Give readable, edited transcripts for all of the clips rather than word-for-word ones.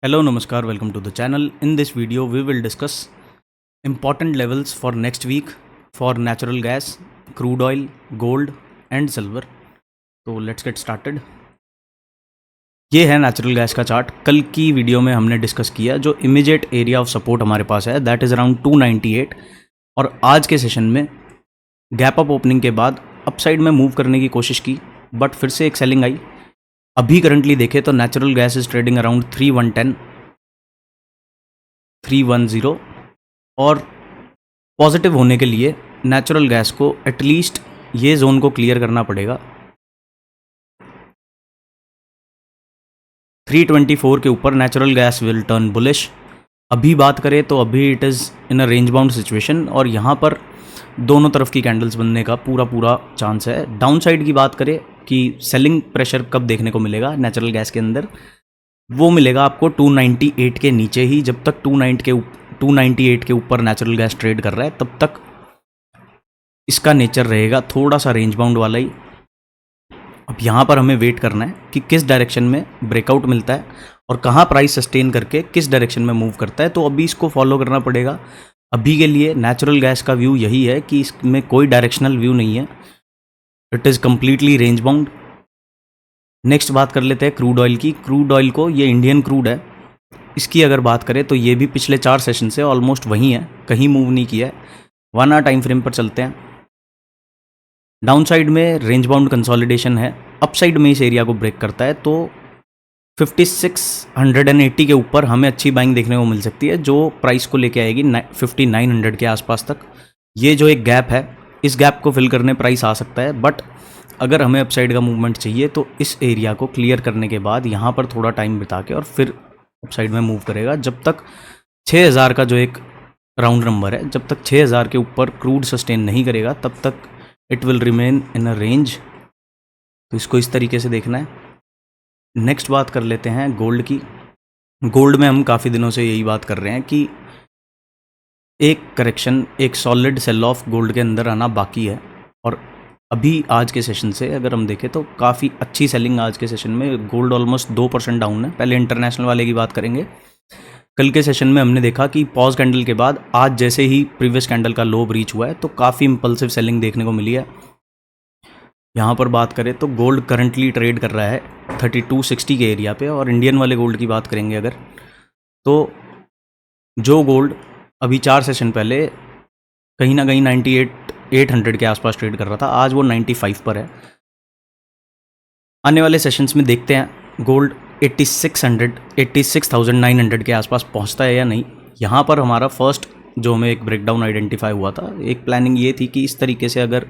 Hello, Namaskar, welcome to the channel. In this video, we will discuss important levels for next week for natural gas, crude oil, gold and silver. तो let's get started. ये है natural gas का chart. कल की video में हमने discuss किया जो इमीडिएट एरिया ऑफ सपोर्ट हमारे पास है दैट इज़ अराउंड 298 और आज के सेशन में गैप अप ओपनिंग के बाद अपसाइड में मूव करने की कोशिश की बट फिर से एक सेलिंग आई। अभी करंटली देखें तो natural gas is trading around 3110 310 और पॉजिटिव होने के लिए नेचुरल गैस को एटलीस्ट ये जोन को क्लियर करना पड़ेगा। 324 के ऊपर natural gas will turn bullish. अभी बात करें तो अभी it is in a range bound situation और यहाँ पर दोनों तरफ की कैंडल्स बनने का पूरा चांस है। डाउन साइड की बात करें कि सेलिंग प्रेशर कब देखने को मिलेगा नेचुरल गैस के अंदर, वो मिलेगा आपको 298 के नीचे ही। जब तक 298 के ऊपर नेचुरल गैस ट्रेड कर रहा है तब तक इसका नेचर रहेगा थोड़ा सा रेंज बाउंड वाला ही। अब यहाँ पर हमें वेट करना है कि किस डायरेक्शन में ब्रेकआउट मिलता है और कहाँ प्राइस सस्टेन करके किस डायरेक्शन में मूव करता है, तो अभी इसको फॉलो करना पड़ेगा। अभी के लिए नेचुरल गैस का व्यू यही है कि इसमें कोई डायरेक्शनल व्यू नहीं है, it is completely range bound. Next बात कर लेते हैं क्रूड ऑयल की। क्रूड ऑयल को, ये इंडियन क्रूड है, इसकी अगर बात करें तो ये भी पिछले 4 सेशन से ऑलमोस्ट वहीं है, कहीं मूव नहीं किया है। 1 आवर टाइम फ्रेम पर चलते हैं। डाउन साइड में रेंज बाउंड कंसोलिडेशन है, अप साइड में इस एरिया को ब्रेक करता है तो 5680 के ऊपर हमें अच्छी बाइंग देखने को मिल सकती है जो प्राइस को लेके आएगी 5900 के आसपास तक। ये जो एक गैप है, इस गैप को फिल करने प्राइस आ सकता है, बट अगर हमें अपसाइड का मूवमेंट चाहिए तो इस एरिया को क्लियर करने के बाद यहाँ पर थोड़ा टाइम बिता के और फिर अपसाइड में मूव करेगा। जब तक 6000 का जो एक राउंड नंबर है, जब तक 6000 के ऊपर क्रूड सस्टेन नहीं करेगा तब तक it will remain in a range. तो इसको इस तरीके से देखना है। नेक्स्ट बात कर लेते हैं गोल्ड की। गोल्ड में हम काफ़ी दिनों से यही बात कर रहे हैं कि एक करेक्शन, एक सॉलिड सेल ऑफ गोल्ड के अंदर आना बाकी है और अभी आज के सेशन से अगर हम देखें तो काफ़ी अच्छी सेलिंग आज के सेशन में। गोल्ड ऑलमोस्ट 2% डाउन है। पहले इंटरनेशनल वाले की बात करेंगे। कल के सेशन में हमने देखा कि पॉज कैंडल के बाद आज जैसे ही प्रीवियस कैंडल का लो ब्रीच हुआ है तो काफ़ी इंपल्सिव सेलिंग देखने को मिली है। यहाँ पर बात करें तो गोल्ड करंटली ट्रेड कर रहा है 3260 के एरिया पे और इंडियन वाले गोल्ड की बात करेंगे अगर तो जो गोल्ड अभी 4 सेशन पहले कहीं ना कहीं 9800 के आसपास ट्रेड कर रहा था, आज वो 95 पर है। आने वाले सेशंस में देखते हैं गोल्ड 86,900 के आसपास पहुंचता है या नहीं। यहाँ पर हमारा फर्स्ट जो हमें एक ब्रेकडाउन आइडेंटिफाई हुआ था, एक प्लानिंग ये थी कि इस तरीके से अगर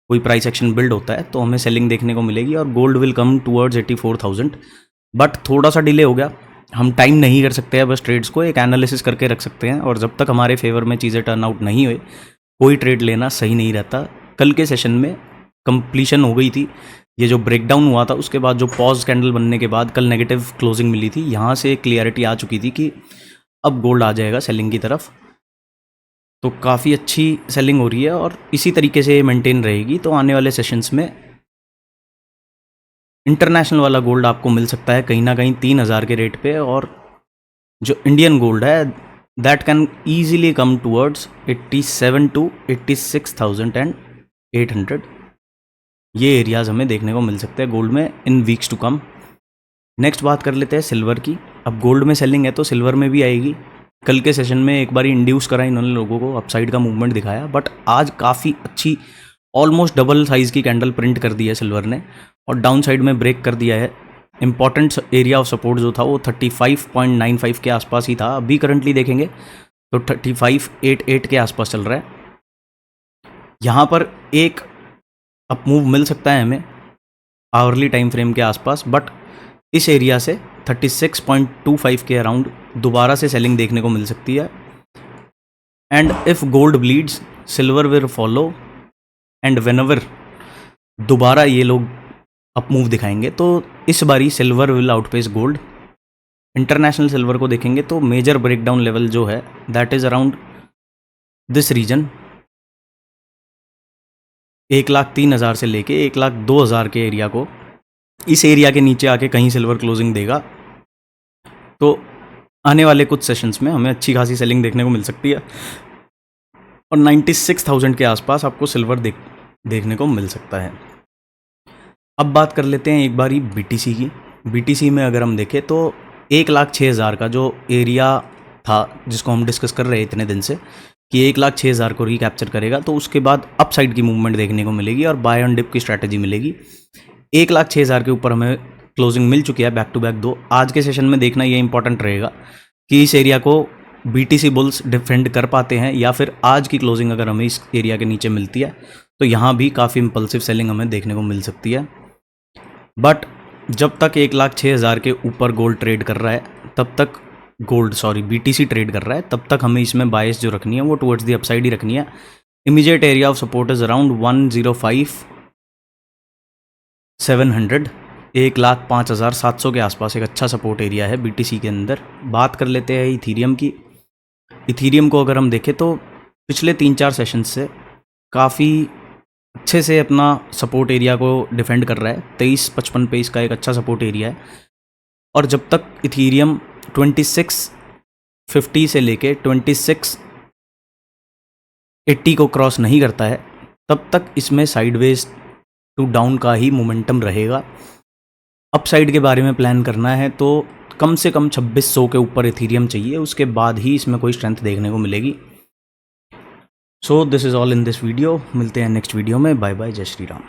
कोई प्राइस एक्शन बिल्ड होता है तो हमें सेलिंग देखने को मिलेगी और gold will come towards 84,000। But थोड़ा सा डिले हो गया। हम टाइम नहीं कर सकते हैं, बस ट्रेड्स को एक एनालिसिस करके रख सकते हैं और जब तक हमारे फेवर में चीज़ें टर्न आउट नहीं हुए कोई ट्रेड लेना सही नहीं रहता। कल के सेशन में कंप्लीशन हो गई थी। ये जो ब्रेकडाउन हुआ था उसके बाद जो पॉज कैंडल बनने के बाद कल नेगेटिव क्लोजिंग मिली थी, यहाँ से क्लियरिटी आ चुकी थी कि अब गोल्ड आ जाएगा सेलिंग की तरफ। तो काफ़ी अच्छी सेलिंग हो रही है और इसी तरीके से ये मेंटेन रहेगी। तो आने वाले सेशंस में इंटरनेशनल वाला गोल्ड आपको मिल सकता है कहीं ना कहीं 3000 के रेट पे और जो इंडियन गोल्ड है that can easily come towards 87 to 86,800। ये एरियाज़ हमें देखने को मिल सकते हैं गोल्ड में in weeks to come. Next बात कर लेते हैं सिल्वर की। अब गोल्ड में सेलिंग है तो सिल्वर में भी आएगी। कल के सेशन में एक बार इंड्यूस करा इन्होंने लोगों को, अपसाइड का मूवमेंट दिखाया, बट आज काफ़ी अच्छी ऑलमोस्ट डबल साइज़ की कैंडल प्रिंट कर दी है सिल्वर ने और डाउन साइड में ब्रेक कर दिया है। इंपॉर्टेंट एरिया ऑफ सपोर्ट जो था वो 35.95 के आसपास ही था। अभी करंटली देखेंगे तो 3588 के आसपास चल रहा है। यहाँ पर एक अप मूव मिल सकता है हमें आवरली टाइम फ्रेम के आसपास, बट इस एरिया से 36.25 के अराउंड दोबारा से सेलिंग देखने को मिल सकती है। And if gold bleeds silver will follow and whenever दोबारा ये लोग अप मूव दिखाएंगे तो इस बारी silver will outpace gold. International silver को देखेंगे तो मेजर ब्रेकडाउन लेवल जो है that is around this region 1,03,000 से लेके 1,02,000 के एरिया को, इस एरिया के नीचे आके कहीं सिल्वर क्लोजिंग देगा तो आने वाले कुछ सेशंस में हमें अच्छी खासी सेलिंग देखने को मिल सकती है और 96,000 के आसपास आपको सिल्वर देखने को मिल सकता है। अब बात कर लेते हैं एक बारी BTC की। BTC में अगर हम देखें तो 1,06,000 का जो एरिया था जिसको हम डिस्कस कर रहे हैं इतने दिन से कि 1,06,000 को रिकैप्चर करेगा, तो उसके बाद अपसाइड की मूवमेंट देखने को मिलेगी और बाय ऑन डिप की स्ट्रैटेजी मिलेगी। 1,06,000 के ऊपर हमें क्लोजिंग मिल चुकी है बैक टू बैक 2। आज के सेशन में देखना ये इंपॉर्टेंट रहेगा कि इस एरिया को BTC बुल्स डिफेंड कर पाते हैं या फिर आज की क्लोजिंग अगर हमें इस एरिया के नीचे मिलती है तो यहाँ भी काफ़ी इंपल्सिव सेलिंग हमें देखने को मिल सकती है। बट जब तक 1,06,000 के ऊपर गोल्ड ट्रेड कर रहा है तब तक BTC ट्रेड कर रहा है तब तक हमें इसमें बायस जो रखनी है वो टुवर्ड्स दी अपसाइड ही रखनी है। Immediate area of support is around 1,05,700, 1,05,700 के आसपास एक अच्छा सपोर्ट एरिया है BTC के अंदर। बात कर लेते हैं इथीरियम की। इथीरियम को अगर हम देखें तो पिछले 3-4 सेशन से काफ़ी अच्छे से अपना सपोर्ट एरिया को डिफेंड कर रहा है। 23.55 पे इसका एक अच्छा सपोर्ट एरिया है और जब तक इथीरियम 2650 से लेके 2680 को क्रॉस नहीं करता है तब तक इसमें साइडवेज टू डाउन का ही मोमेंटम रहेगा। अपसाइड के बारे में प्लान करना है तो कम से कम 2600 के ऊपर इथीरियम चाहिए, उसके बाद ही इसमें कोई स्ट्रेंथ देखने को मिलेगी। So this is all in this video. मिलते हैं नेक्स्ट वीडियो में। बाय बाय, जय श्री राम।